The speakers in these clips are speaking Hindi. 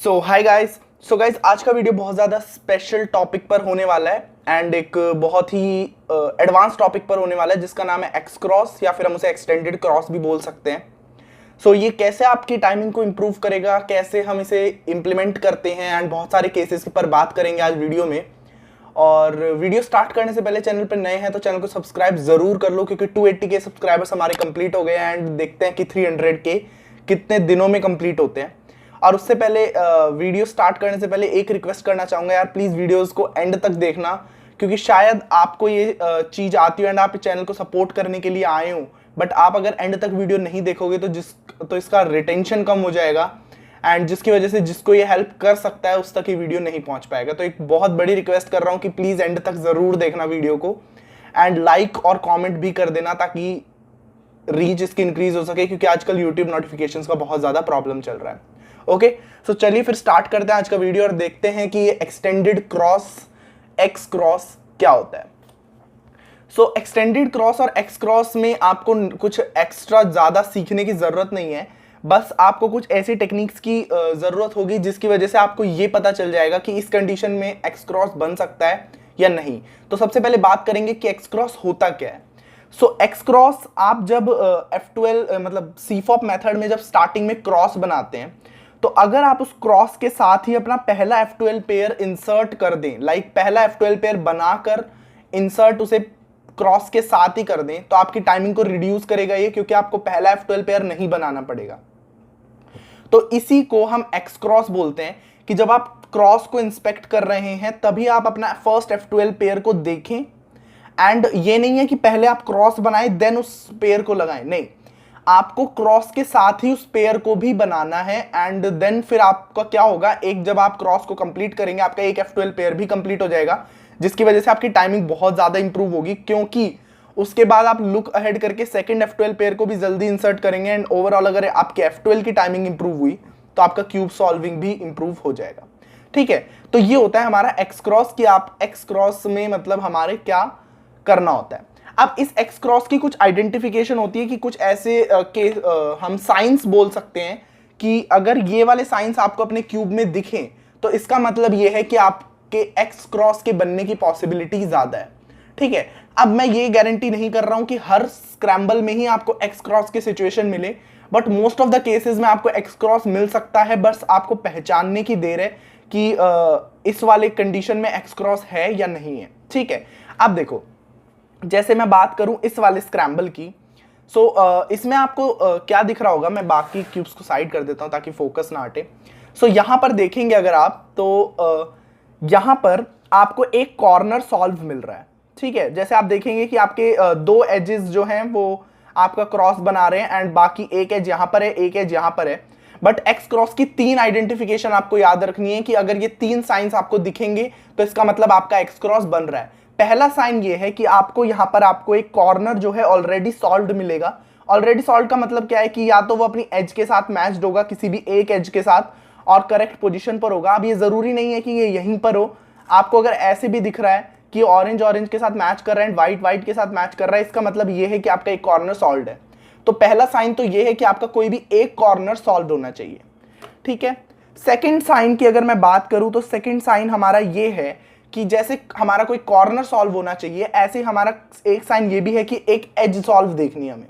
Hi guys. आज का वीडियो बहुत ज़्यादा स्पेशल टॉपिक पर होने वाला है एंड एक बहुत ही एडवांस टॉपिक पर होने वाला है जिसका नाम है एक्स क्रॉस या फिर हम उसे एक्सटेंडेड क्रॉस भी बोल सकते हैं। ये कैसे आपकी टाइमिंग को इम्प्रूव करेगा, कैसे हम इसे इम्प्लीमेंट करते हैं एंड बहुत सारे केसेस पर बात करेंगे आज वीडियो में। और वीडियो स्टार्ट करने से पहले चैनल पर नए हैं तो चैनल को सब्सक्राइब जरूर कर लो क्योंकि 280 के सब्सक्राइबर्स हमारे कंप्लीट हो गए हैं एंड देखते हैं कि 300 के कितने दिनों में कंप्लीट होते हैं। और उससे पहले वीडियो स्टार्ट करने से पहले एक रिक्वेस्ट करना चाहूँगा यार, प्लीज़ वीडियोस को एंड तक देखना क्योंकि शायद आपको ये चीज़ आती हो एंड आप चैनल को सपोर्ट करने के लिए आए हो, बट आप अगर एंड तक वीडियो नहीं देखोगे तो इसका रिटेंशन कम हो जाएगा एंड जिसकी वजह से जिसको ये हेल्प कर सकता है उस तक ये वीडियो नहीं पहुंच पाएगा। तो एक बहुत बड़ी रिक्वेस्ट कर रहा हूँ कि प्लीज़ एंड तक ज़रूर देखना वीडियो को एंड लाइक और कॉमेंट भी कर देना ताकि रीच इसकी इंक्रीज हो सके क्योंकि आजकल यूट्यूब नोटिफिकेशंस का बहुत ज़्यादा प्रॉब्लम चल रहा है। ओके, सो चलिए फिर स्टार्ट करते हैं आज का वीडियो और देखते हैं कि ये एक्सटेंडेड क्रॉस एक्स क्रॉस क्या होता है। एक्सटेंडेड क्रॉस और एक्स क्रॉस में आपको कुछ एक्स्ट्रा ज़्यादा सीखने की ज़रूरत नहीं है, बस आपको कुछ ऐसी टेक्निक्स की ज़रूरत होगी जिसकी वजह से आपको ये पता चल जाएगा कि इस कंडीशन में एक्स क्रॉस बन सकता है या नहीं। तो सबसे पहले बात करेंगे कि एक्स क्रॉस होता क्या है। एक्स क्रॉस आप जब F12 मतलब सीफॉप मेथड में जब स्टार्टिंग में क्रॉस बनाते हैं तो अगर आप उस क्रॉस के साथ ही अपना पहला F12 पेयर इंसर्ट कर दें, लाइक पहला F12 पेयर बनाकर इंसर्ट उसे क्रॉस के साथ ही कर दें तो आपकी टाइमिंग को रिड्यूस करेगा ये, क्योंकि आपको पहला F12 पेयर नहीं बनाना पड़ेगा। तो इसी को हम एक्स क्रॉस बोलते हैं कि जब आप क्रॉस को इंस्पेक्ट कर रहे हैं तभी आप अपना फर्स्ट F12 पेयर को देखें एंड ये नहीं है कि पहले आप क्रॉस बनाएं देन उस पेयर को लगाएं, नहीं, आपको क्रॉस के साथ ही उस पेयर को भी बनाना है एंड देन फिर आपका क्या होगा, एक जब आप क्रॉस को कंप्लीट करेंगे आपका एक F12 पेयर भी कंप्लीट हो जाएगा जिसकी वजह से आपकी टाइमिंग बहुत ज़्यादा इंप्रूव होगी क्योंकि उसके बाद आप लुक अहेड करके सेकंड F12 पेयर को भी जल्दी इंसर्ट करेंगे एंड ओवरऑल अगर आपके F12 की टाइमिंग इंप्रूव हुई तो आपका क्यूब सॉल्विंग भी इंप्रूव हो जाएगा। ठीक है, तो ये होता है हमारा एक्स क्रॉस कि आप एक्स क्रॉस में मतलब हमारे क्या करना होता है। अब इस एक्स क्रॉस की कुछ आइडेंटिफिकेशन होती है कि कुछ ऐसे हम साइंस बोल सकते हैं कि अगर ये वाले साइंस आपको अपने क्यूब में दिखें तो इसका मतलब ये है कि आपके एक्स क्रॉस के बनने की पॉसिबिलिटी ज्यादा है। ठीक है, अब मैं ये गारंटी नहीं कर रहा हूं कि हर स्क्रैम्बल में ही आपको एक्स क्रॉस की सिचुएशन मिले, but most of the cases में आपको एक्स क्रॉस मिल सकता है, बस आपको पहचानने की देर है कि इस वाले कंडीशन में एक्स क्रॉस है या नहीं है। ठीक है, अब देखो जैसे मैं बात करूं इस वाले स्क्रैम्बल की, इसमें आपको क्या दिख रहा होगा, मैं बाकी क्यूब्स को साइड कर देता हूं ताकि फोकस ना हटे। यहां पर देखेंगे अगर आप तो यहां पर आपको एक कॉर्नर सॉल्व मिल रहा है। ठीक है, जैसे आप देखेंगे कि आपके दो एजेस जो हैं वो आपका क्रॉस बना रहे हैं एंड बाकी एक एज यहां पर है, एक एज यहां पर है, बट एक्स क्रॉस की तीन आइडेंटिफिकेशन आपको याद रखनी है कि अगर ये तीन साइंस आपको दिखेंगे तो इसका मतलब आपका एक्स क्रॉस बन रहा है। पहला साइन ये है कि आपको यहां पर आपको एक कॉर्नर जो है ऑलरेडी सॉल्व्ड मिलेगा। ऑलरेडी सॉल्व्ड का मतलब क्या है कि या तो वो अपनी एज के साथ मैच्ड होगा, किसी भी एक एज के साथ, और करेक्ट पोजीशन पर होगा। अब ये जरूरी नहीं है कि ये यहीं पर हो, आपको अगर ऐसे भी दिख रहा है कि ऑरेंज ऑरेंज के साथ मैच कर रहा है एंड व्हाइट व्हाइट के साथ मैच कर रहा है, इसका मतलब ये है कि आपका एक कॉर्नर सॉल्व्ड है। तो पहला साइन तो ये है कि आपका कोई भी एक कॉर्नर सॉल्व होना चाहिए। ठीक है, सेकंड साइन की अगर मैं बात करूं तो सेकंड साइन हमारा ये है कि जैसे हमारा कोई कॉर्नर सॉल्व होना चाहिए, ऐसे हमारा एक साइन ये भी है कि एक एज सॉल्व देखनी है हमें।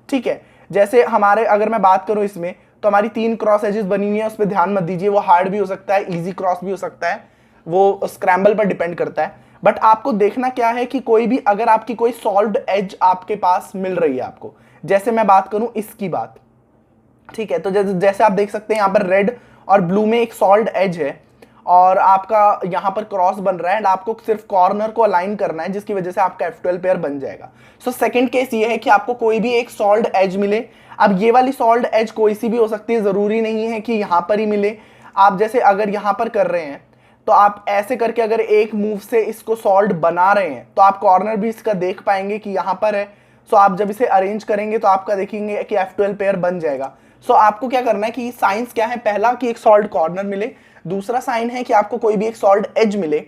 ठीक है, जैसे हमारे अगर मैं बात करूं इसमें तो हमारी तीन क्रॉस एजेस बनी हुई है, उस पर ध्यान मत दीजिए, वो हार्ड भी हो सकता है, इजी क्रॉस भी हो सकता है, वो स्क्रैम्बल पर डिपेंड करता है। बट आपको देखना क्या है कि कोई भी अगर आपकी कोई सॉल्व्ड एज आपके पास मिल रही है आपको, जैसे मैं बात करूं इसकी बात, ठीक है, तो जैसे आप देख सकते हैं यहाँ पर रेड और ब्लू में एक सॉल्व्ड एज है और आपका यहाँ पर क्रॉस बन रहा है एंड आपको सिर्फ कॉर्नर को अलाइन करना है जिसकी वजह से आपका F12 पेयर बन जाएगा। सेकंड केस ये है कि आपको कोई भी एक सॉल्व्ड एज मिले। अब ये वाली सॉल्व्ड एज कोई सी भी हो सकती है, जरूरी नहीं है कि यहाँ पर ही मिले। आप जैसे अगर यहाँ पर कर रहे हैं तो आप ऐसे करके अगर एक मूव से इसको सॉल्व बना रहे हैं तो आप कॉर्नर भी इसका देख पाएंगे कि यहाँ पर है। आप जब इसे अरेंज करेंगे तो आपका देखेंगे कि F12 पेयर बन जाएगा। आपको क्या करना है कि साइंस क्या है, पहला कि एक सॉल्व्ड कॉर्नर मिले, दूसरा साइन है कि आपको कोई भी एक सॉल्व्ड एज मिले,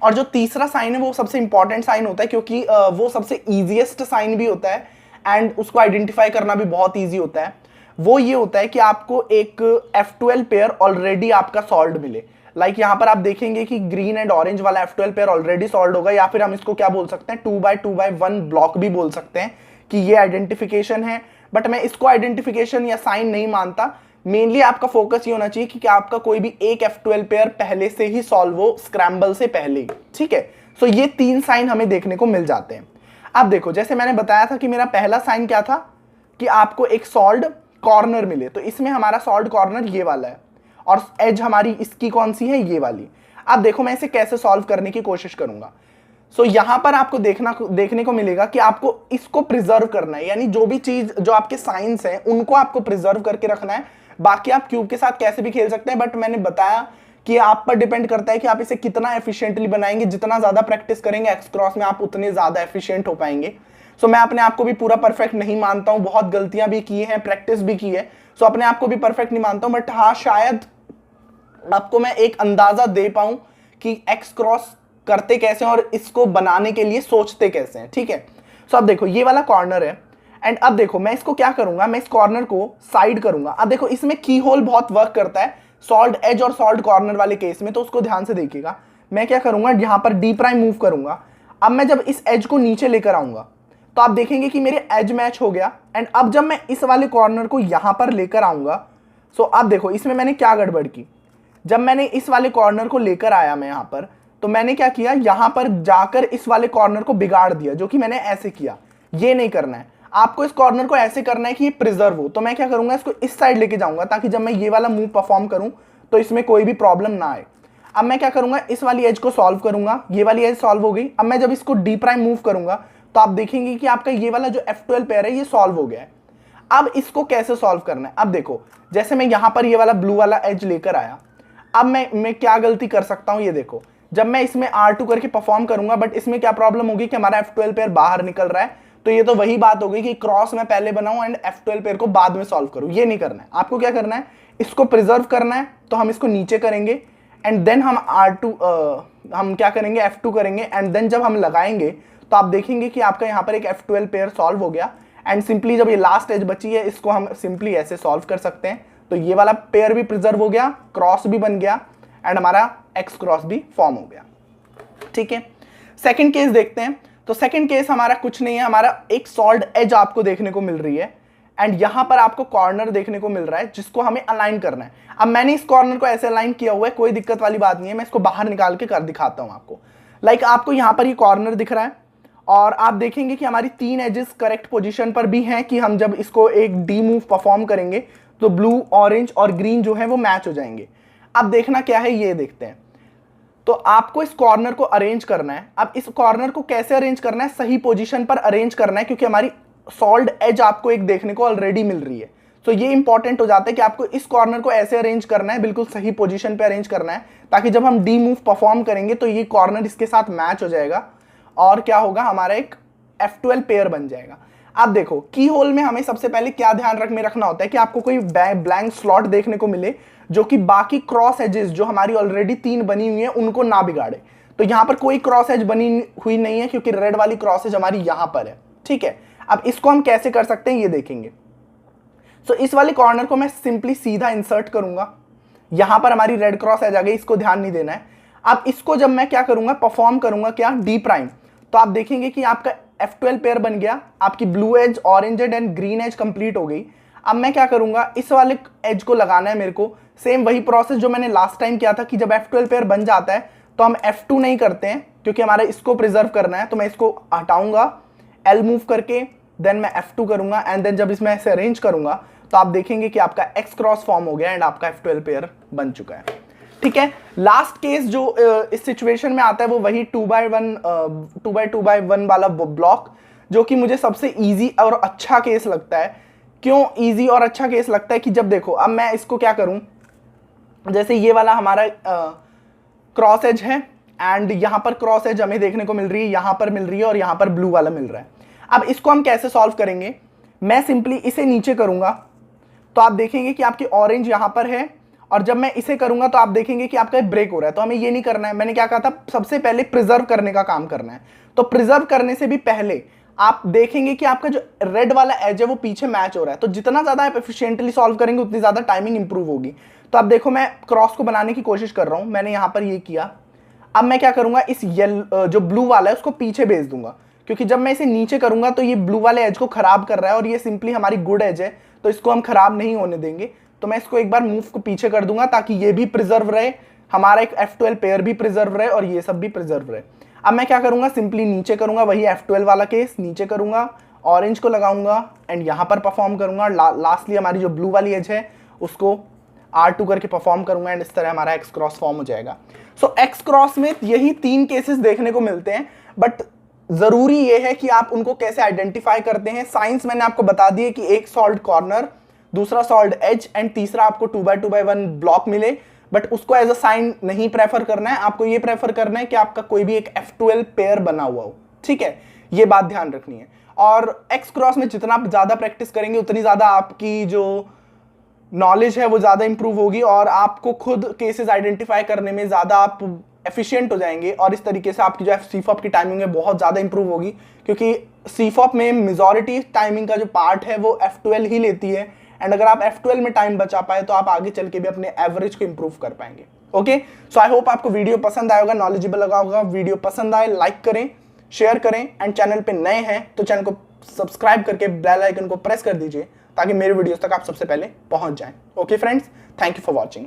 और जो तीसरा साइन है वो सबसे इंपॉर्टेंट साइन होता है क्योंकि वो सबसे ईजिएस्ट साइन भी होता है एंड उसको आइडेंटिफाई करना भी बहुत ईजी होता है। वो ये होता है कि आपको एक F12 पेयर ऑलरेडी आपका सॉल्व मिले। लाइक यहाँ पर आप देखेंगे कि ग्रीन एंड ऑरेंज वाला F12 पेयर ऑलरेडी सॉल्व होगा, या फिर हम इसको क्या बोल सकते हैं 2x2x1 ब्लॉक भी बोल सकते हैं कि ये आइडेंटिफिकेशन है। बट मैं इसको आइडेंटिफिकेशन या साइन नहीं मानता। मेनली आपका फोकस ये होना चाहिए कि आपका कोई भी एक F12 पेयर पहले से ही सॉल्व हो, स्क्रैम्बल से पहले ही, ठीक है। सो ये 3 साइन हमें देखने को मिल जाते हैं। अब देखो, जैसे मैंने बताया था कि मेरा पहला साइन क्या था कि आपको एक सॉल्ड कॉर्नर मिले, तो इसमें हमारा सॉल्ड कॉर्नर ये वाला है और एज हमारी इसकी कौन सी है, ये वाली। अब देखो मैं इसे कैसे सॉल्व करने की कोशिश करूंगा। सो यहां पर आपको देखने को मिलेगा कि आपको इसको प्रिजर्व करना है, यानी जो भी चीज जो आपके साइंस हैं उनको आपको प्रिजर्व करके रखना है। बाकी आप क्यूब के साथ कैसे भी खेल सकते हैं, बट मैंने बताया कि आप पर डिपेंड करता है कि आप इसे कितना एफिशिएंटली बनाएंगे। जितना ज्यादा प्रैक्टिस करेंगे एक्स क्रॉस में, आप उतने ज्यादा एफिशिएंट हो पाएंगे। सो मैं अपने आप को भी पूरा परफेक्ट नहीं मानता हूं, बहुत गलतियां भी की हैं, प्रैक्टिस भी की है। सो अपने आप को भी परफेक्ट नहीं मानता हूं, बट हाँ शायद आपको मैं एक अंदाजा दे पाऊं कि एक्स क्रॉस करते कैसे हैं और इसको बनाने के लिए सोचते कैसे हैं, ठीक है। सो अब देखो ये वाला कॉर्नर है, एंड अब देखो मैं इसको क्या करूंगा, मैं इस कॉर्नर को साइड करूंगा। अब देखो इसमें की होल बहुत वर्क करता है सॉल्ड एज और सॉल्ड कॉर्नर वाले केस में, तो उसको ध्यान से देखिएगा। मैं क्या करूंगा, यहां पर डी प्राइम मूव करूंगा। अब मैं जब इस एज को नीचे लेकर आऊंगा तो आप देखेंगे कि मेरे एज मैच हो गया। एंड अब जब मैं इस वाले कॉर्नर को यहां पर लेकर आऊंगा, सो अब देखो इसमें मैंने क्या गड़बड़ की। जब मैंने इस वाले कॉर्नर को लेकर आया मैं यहां पर, तो मैंने क्या किया, यहां पर जाकर इस वाले कॉर्नर को बिगाड़ दिया, जो कि मैंने ऐसे किया। ये नहीं करना है आपको, इस कॉर्नर को ऐसे करना है कि ये प्रिजर्व हो। तो मैं क्या करूंगा, इसको इस साइड लेके जाऊंगा ताकि जब मैं ये वाला मूव परफॉर्म करूं तो इसमें कोई भी प्रॉब्लम ना आए। अब मैं क्या करूंगा, इस वाली एज को सॉल्व करूंगा, ये वाली एज सॉल्व हो गई। अब मैं जब इसको डी प्राइम मूव करूंगा तो आप देखेंगे कि आपका ये वाला जो F12 पेयर है ये सॉल्व हो गया है। अब इसको कैसे सॉल्व करना है, अब देखो जैसे मैं यहां पर ये वाला ब्लू वाला एज लेकर आया, अब मैं क्या गलती कर सकता हूं, ये देखो जब मैं इसमें R2 करके परफॉर्म करूंगा, बट इसमें क्या प्रॉब्लम होगी कि हमारा F12 पेयर बाहर निकल रहा है। तो ये तो वही बात होगी कि क्रॉस में पहले बनाऊं एंड F12 पेयर को बाद में सॉल्व करूं। ये नहीं करना है आपको, क्या करना है, इसको प्रिजर्व करना है। तो हम इसको नीचे करेंगे एंड देन हम हम क्या करेंगे, F2 करेंगे, एंड देन जब हम लगाएंगे तो आप देखेंगे कि आपका यहाँ पर एक F12 पेयर सॉल्व हो गया। एंड सिंपली जब ये लास्ट एज बची है, इसको हम सिंपली ऐसे सॉल्व कर सकते हैं। तो ये वाला पेयर भी प्रिजर्व हो गया, क्रॉस भी बन गया, एंड हमारा एक्स क्रॉस भी फॉर्म हो गया, ठीक है। सेकंड केस देखते हैं। तो सेकंड केस हमारा कुछ नहीं है, हमारा एक सॉल्ड एज आपको देखने को मिल रही है, एंड यहां पर आपको कॉर्नर देखने को मिल रहा है जिसको हमें अलाइन करना है। अब मैंने इस कॉर्नर को ऐसे अलाइन किया हुआ है, कोई दिक्कत वाली बात नहीं है। मैं इसको बाहर निकाल के कर दिखाता हूं आपको। लाइक आपको यहां पर ये कॉर्नर दिख रहा है, और आप देखेंगे कि हमारी 3 एजेस करेक्ट पोजीशन पर भी हैं कि हम जब इसको एक डी मूव परफॉर्म करेंगे तो ब्लू, ऑरेंज और ग्रीन जो है वो मैच हो जाएंगे। अब देखना क्या है, ये देखते हैं। तो आपको इस कॉर्नर को अरेंज करना है। अब इस कॉर्नर को कैसे अरेंज करना है, सही पोजीशन पर अरेंज करना है, क्योंकि हमारी सॉल्ड एज आपको एक देखने को ऑलरेडी मिल रही है। तो ये इंपॉर्टेंट हो जाता है कि आपको इस कॉर्नर को ऐसे अरेंज करना है, बिल्कुल सही पोजीशन पे अरेंज करना है, ताकि जब हम डी मूव परफॉर्म करेंगे तो ये कॉर्नर इसके साथ मैच हो जाएगा और क्या होगा, हमारा एक F12 पेयर बन जाएगा। अब देखो की होल में हमें सबसे पहले क्या ध्यान रखना होता है कि आपको कोई ब्लैंक स्लॉट देखने को मिले जो कि बाकी क्रॉस एजेस जो हमारी ऑलरेडी 3 बनी हुई है उनको ना बिगाड़े। तो यहां पर कोई क्रॉस एज बनी हुई नहीं है, क्योंकि रेड वाली क्रॉस एज हमारी यहां पर है, ठीक है। अब इसको हम कैसे कर सकते हैं ये देखेंगे। सो इस वाले कॉर्नर को मैं सिंपली सीधा इंसर्ट करूंगा, यहां पर हमारी रेड क्रॉस एज आ गई, इसको ध्यान नहीं देना है। अब इसको जब मैं क्या करूंगा, परफॉर्म करूंगा क्या, डी प्राइम, तो आप देखेंगे कि आपका F12 पेयर बन गया, आपकी blue edge, orange edge and green edge complete हो गई। अब मैं क्या करूंगा, इस वाले एज को लगाना है मेरे को। सेम वही प्रोसेस जो मैंने लास्ट टाइम किया था कि जब F12 पेयर बन जाता है तो हम F2 नहीं करते हैं, क्योंकि हमारा इसको प्रिजर्व करना है। तो मैं इसको हटाऊंगा L मूव करके, देन मैं F2 करूंगा, एंड देन जब इसमें ऐसे अरेंज करूंगा तो आप देखेंगे कि आपका एक्स क्रॉस फॉर्म हो गया एंड आपका F12 पेयर बन चुका है, ठीक है। लास्ट केस जो इस सिचुएशन में आता है वो वही 2x1 वाला ब्लॉक, जो कि मुझे सबसे इजी और अच्छा केस लगता है। क्यों इजी और अच्छा केस लगता है कि जब देखो अब मैं इसको क्या करूं, जैसे ये वाला हमारा क्रॉस एज है, एंड यहां पर क्रॉस एज हमें देखने को मिल रही है, यहां पर मिल रही है और यहां पर ब्लू वाला मिल रहा है। अब इसको हम कैसे सॉल्व करेंगे, मैं सिंपली इसे नीचे करूंगा तो आप देखेंगे कि आपकी ऑरेंज यहां पर है, और जब मैं इसे करूंगा तो आप देखेंगे कि आपका ब्रेक हो रहा है। तो हमें ये नहीं करना है, मैंने क्या कहा था, सबसे पहले प्रिजर्व करने का काम करना है। तो प्रिजर्व करने से भी पहले आप देखेंगे कि आपका जो रेड वाला एज है वो पीछे मैच हो रहा है। तो जितना ज़्यादा आप एफिशिएंटली सॉल्व करेंगे उतनी ज़्यादा टाइमिंग इंप्रूव होगी। तो अब देखो मैं क्रॉस को बनाने की कोशिश कर रहा हूँ, मैंने यहाँ पर ये किया। अब मैं क्या करूँगा, इस जो ब्लू वाला है उसको पीछे भेज दूंगा, क्योंकि जब मैं इसे नीचे करूँगा तो ये ब्लू वाले एज को खराब कर रहा है और ये सिंपली हमारी गुड एज है, तो इसको हम खराब नहीं होने देंगे। तो मैं इसको एक बार मूव को पीछे कर दूंगा ताकि ये भी प्रिजर्व रहे, हमारा एक F12 पेयर भी प्रिजर्व रहे और ये सब भी प्रिजर्व रहे। अब मैं क्या करूंगा, सिंपली नीचे करूंगा, वही F12 वाला केस, नीचे करूंगा, ऑरेंज को लगाऊंगा एंड यहां पर परफॉर्म करूंगा। लास्टली हमारी जो ब्लू वाली एज है उसको R2 करके परफॉर्म करूंगा एंड इस तरह हमारा एक्स क्रॉस फॉर्म हो जाएगा। सो एक्स क्रॉस में यही 3 केसेस देखने को मिलते हैं, बट जरूरी ये है कि आप उनको कैसे आइडेंटिफाई करते हैं। साइंस मैंने आपको बता दी है कि एक सॉल्ड कॉर्नर, दूसरा सॉल्ड एज एंड तीसरा आपको 2x2x1 ब्लॉक मिले, बट उसको एज अ साइन नहीं प्रेफर करना है। आपको ये प्रेफर करना है कि आपका कोई भी एक F12 पेयर बना हुआ हो, ठीक है, ये बात ध्यान रखनी है। और एक्स क्रॉस में जितना आप ज्यादा प्रैक्टिस करेंगे उतनी ज्यादा आपकी जो नॉलेज है वो ज्यादा इंप्रूव होगी और आपको खुद केसेस आइडेंटिफाई करने में ज्यादा आप एफिशिएंट हो जाएंगे और इस तरीके से आपकी जो सीफॉप की टाइमिंग है बहुत ज्यादा इंप्रूव होगी, क्योंकि सीफॉप में मेजॉरिटी टाइमिंग का जो पार्ट है वो F12 ही लेती है। एंड अगर आप F12 में टाइम बचा पाए तो आप आगे चल के भी अपने एवरेज को इंप्रूव कर पाएंगे। ओके, सो आई होप आपको वीडियो पसंद आया होगा, नॉलेजेबल लगा होगा। वीडियो पसंद आए लाइक करें, शेयर करें एंड चैनल पे नए हैं तो चैनल को सब्सक्राइब करके बेल आइकन को प्रेस कर दीजिए ताकि मेरे वीडियोस तक आप सबसे पहले पहुंच जाएं। Okay friends, thank you for watching.